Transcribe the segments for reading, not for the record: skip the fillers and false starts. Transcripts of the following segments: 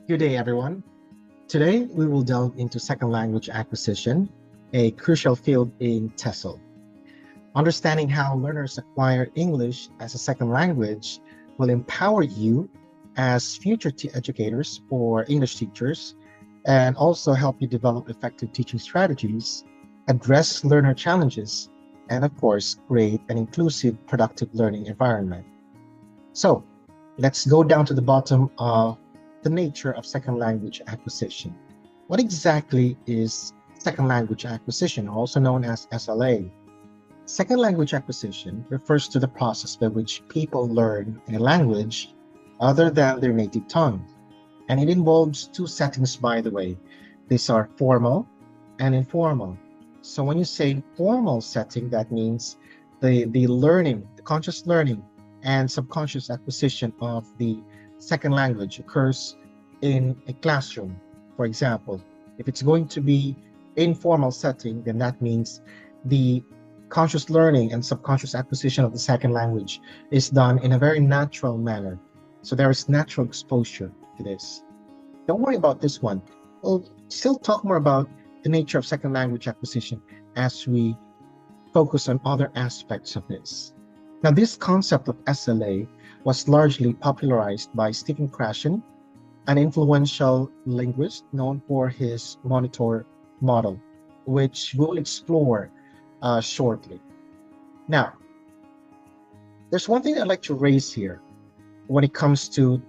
Good day, everyone. Today, we will delve into second language acquisition, a crucial field in TESOL. Understanding how learners acquire English as a second language will empower you as future educators or English teachers, and also help you develop effective teaching strategies, address learner challenges, and of course, create an inclusive, productive learning environment. So, let's go down to the bottom of the nature of second language acquisition. What exactly is second language acquisition, also known as SLA? Second language acquisition refers to the process by which people learn a language other than their native tongue. And it involves two settings, by the way. These are formal and informal. So when you say formal setting, that means the learning, the conscious learning and subconscious acquisition of the second language occurs in a classroom. For example, if it's going to be informal setting, then that means the conscious learning and subconscious acquisition of the second language is done in a very natural manner. So there is natural exposure to this. Don't worry about this one. We'll still talk more about the nature of second language acquisition as we focus on other aspects of this. Now, this concept of SLA was largely popularized by Stephen Krashen, an influential linguist known for his monitor model, which we'll explore shortly. Now, there's one thing I'd like to raise here when it comes to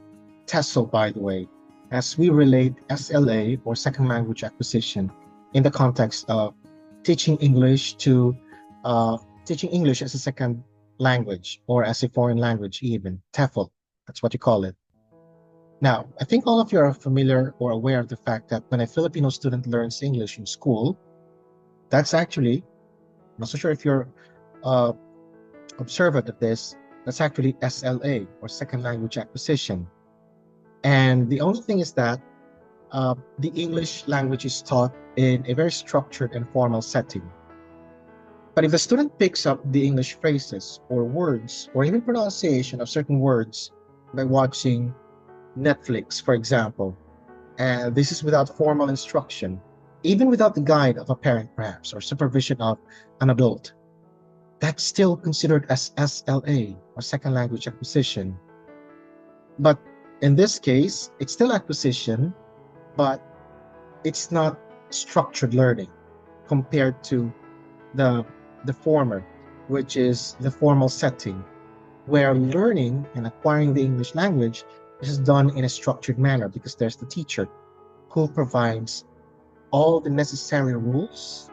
TESOL, by the way, as we relate SLA or second language acquisition in the context of teaching English as a second language or as a foreign language, even TEFL. That's what you call it. Now, I think all of you are familiar or aware of the fact that when a Filipino student learns English in school, that's actually, I'm not so sure if you're observant of this, that's actually SLA or second language acquisition. And the only thing is that the English language is taught in a very structured and formal setting. But if the student picks up the English phrases or words or even pronunciation of certain words by watching Netflix, for example, and this is without formal instruction, even without the guide of a parent perhaps or supervision of an adult, that's still considered as SLA or second language acquisition. But in this case, it's still acquisition, but it's not structured learning compared to the former, which is the formal setting, where learning and acquiring the English language is done in a structured manner because there's the teacher who provides all the necessary rules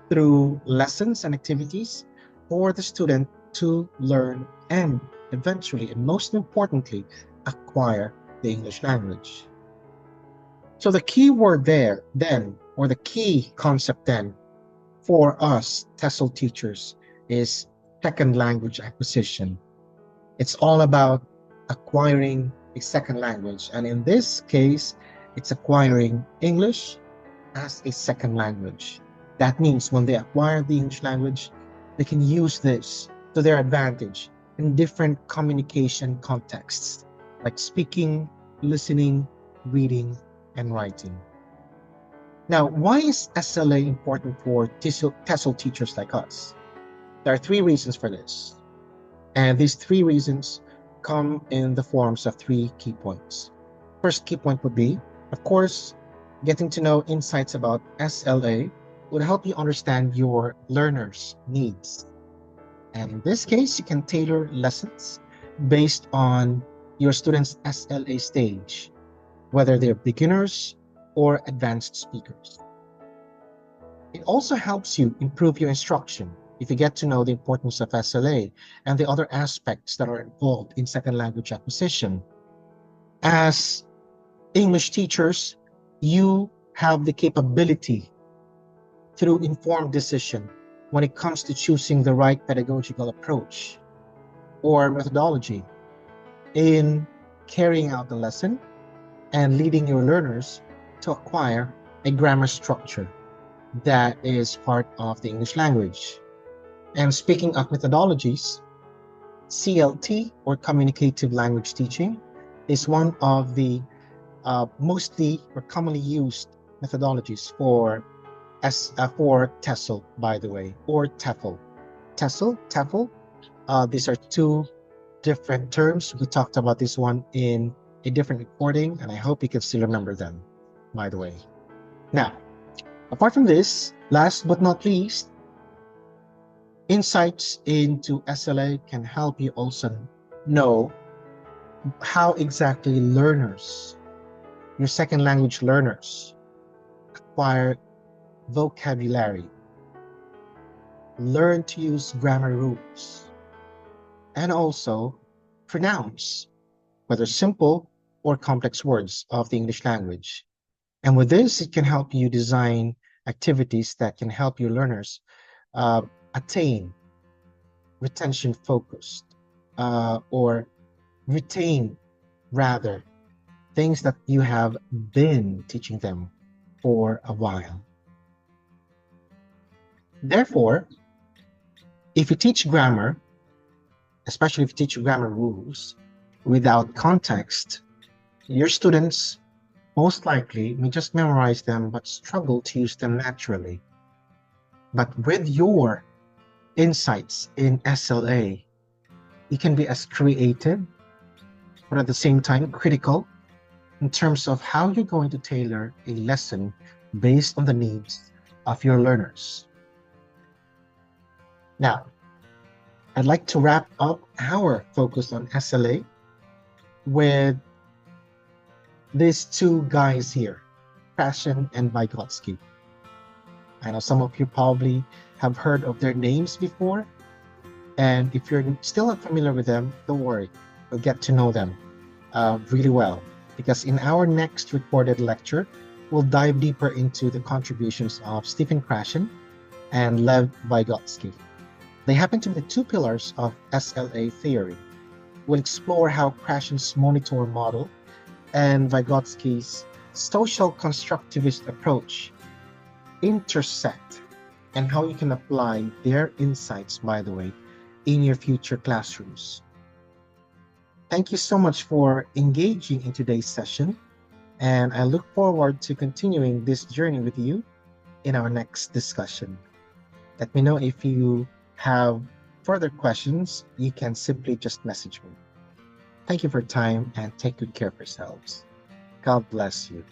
through lessons and activities for the student to learn and eventually, and most importantly, acquire the English language. So the key word there then, or the key concept then, for us TESOL teachers is second language acquisition. It's all about acquiring a second language. And in this case, it's acquiring English as a second language. That means when they acquire the English language, they can use this to their advantage in different communication contexts, like speaking, listening, reading, and writing. Now, why is SLA important for TESOL teachers like us? There are three reasons for this. And these three reasons come in the forms of three key points. First key point would be, of course, getting to know insights about SLA would help you understand your learners' needs. And in this case, you can tailor lessons based on your students' SLA stage, whether they're beginners or advanced speakers. It also helps you improve your instruction if you get to know the importance of SLA and the other aspects that are involved in second language acquisition. As English teachers, you have the capability through informed decision when it comes to choosing the right pedagogical approach or methodology in carrying out the lesson and leading your learners to acquire a grammar structure that is part of the English language. And speaking of methodologies, CLT, or communicative language teaching, is one of the mostly or commonly used methodologies for TESOL, by the way, or TEFL. TEFL. These are two different terms. We talked about this one in a different recording, and I hope you can still remember them, by the way. Now, apart from this, last but not least, insights into SLA can help you also know how exactly learners, your second language learners, acquire vocabulary, learn to use grammar rules, and also pronounce whether simple or complex words of the English language. And with this, it can help you design activities that can help your learners attain retention focused or retain rather things that you have been teaching them for a while. Therefore, if you teach grammar, especially if you teach grammar rules without context, your students most likely may just memorize them but struggle to use them naturally. But with your insights in SLA, you can be as creative, but at the same time critical in terms of how you're going to tailor a lesson based on the needs of your learners. Now, I'd like to wrap up our focus on SLA with these two guys here, Krashen and Vygotsky. I know some of you probably have heard of their names before, and if you're still not familiar with them, don't worry, you'll get to know them really well, because in our next recorded lecture, we'll dive deeper into the contributions of Stephen Krashen and Lev Vygotsky. They happen to be the two pillars of SLA theory. We'll explore how Krashen's monitor model and Vygotsky's social constructivist approach intersect, and how you can apply their insights, by the way, in your future classrooms. Thank you so much for engaging in today's session, and I look forward to continuing this journey with you in our next discussion. Let me know if you have further questions. You can simply just message me. Thank you for your time, and take good care of yourselves. God bless you.